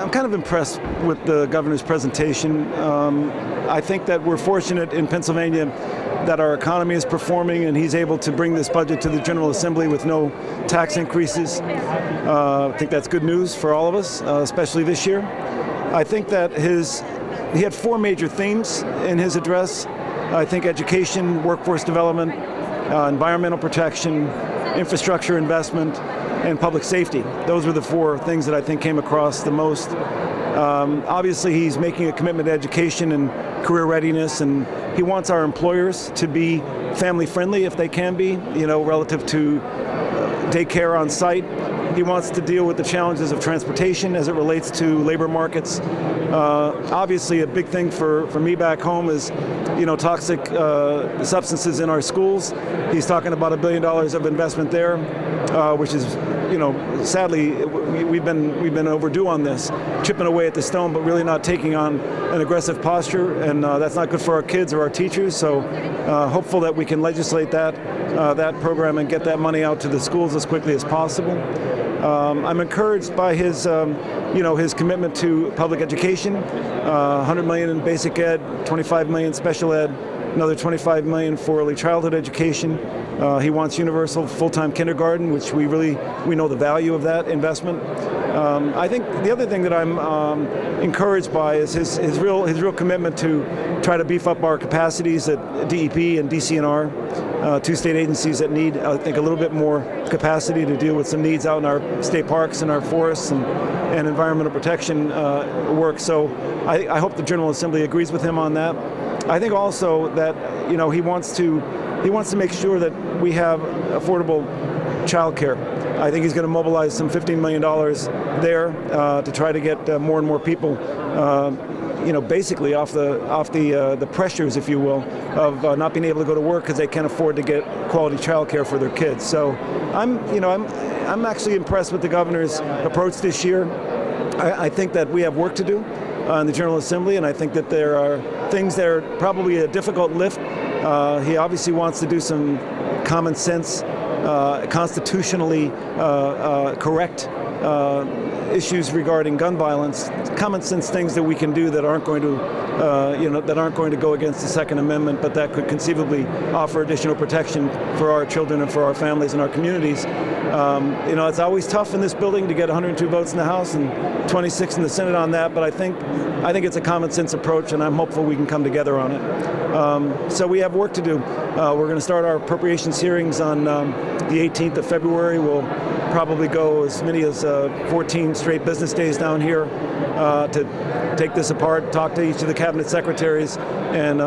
I'm kind of impressed with the governor's presentation. I think that we're fortunate in Pennsylvania that our economy is performing and he's able to bring this budget to the General Assembly with no tax increases. I think that's good news for all of us, especially this year. I think that he had four major themes in his address. I think education, workforce development, environmental protection, infrastructure investment, and public safety. Those were the four things that I think came across the most. Obviously, he's making a commitment to education and career readiness, and he wants our employers to be family friendly if they can be, relative to daycare on site. He wants to deal with the challenges of transportation as it relates to labor markets. Obviously, a big thing for me back home is, toxic substances in our schools. He's talking about $1 billion of investment there, which is, sadly, we've been overdue on this, chipping away at the stone, but really not taking on an aggressive posture, and that's not good for our kids or our teachers. So, hopeful that we can legislate that program and get that money out to the schools as quickly as possible. I'm encouraged by his commitment to public education, $100 million in basic ed, $25 million special ed, another $25 million for early childhood education. He wants universal full-time kindergarten, which we know the value of that investment. I think the other thing that I'm encouraged by is his real commitment to try to beef up our capacities at DEP and DCNR, two state agencies that need, I think, a little bit more capacity to deal with some needs out in our state parks and our forests and environmental protection work. So I hope the General Assembly agrees with him on that. I think also that he wants to make sure that we have affordable child care. I think he's going to mobilize some $15 million there to try to get more and more people, basically off the pressures, if you will, of not being able to go to work because they can't afford to get quality child care for their kids. So I'm actually impressed with the governor's approach this year. I think that we have work to do in the General Assembly, and I think that there are things that are probably a difficult lift. He obviously wants to do some common sense, constitutionally correct issues regarding gun violence, common sense things that we can do that aren't going to go against the Second Amendment, but that could conceivably offer additional protection for our children and for our families and our communities. It's always tough in this building to get 102 votes in the House and 26 in the Senate on that, but I think it's a common sense approach, and I'm hopeful we can come together on it. So we have work to do. We're going to start our appropriations hearings on the 18th of February. We'll probably go as many as 14 straight business days down here to take this apart, talk to each of the cabinet secretaries, and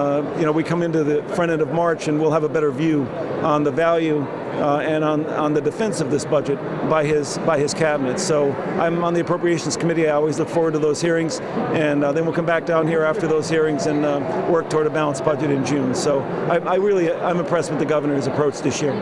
we come into the front end of March and we'll have a better view on the value and on the defense of this budget by his cabinet. So I'm on the Appropriations Committee. I always look forward to those hearings, and then we'll come back down here after those hearings and work toward a balanced budget in June. So I'm impressed with the governor's approach this year.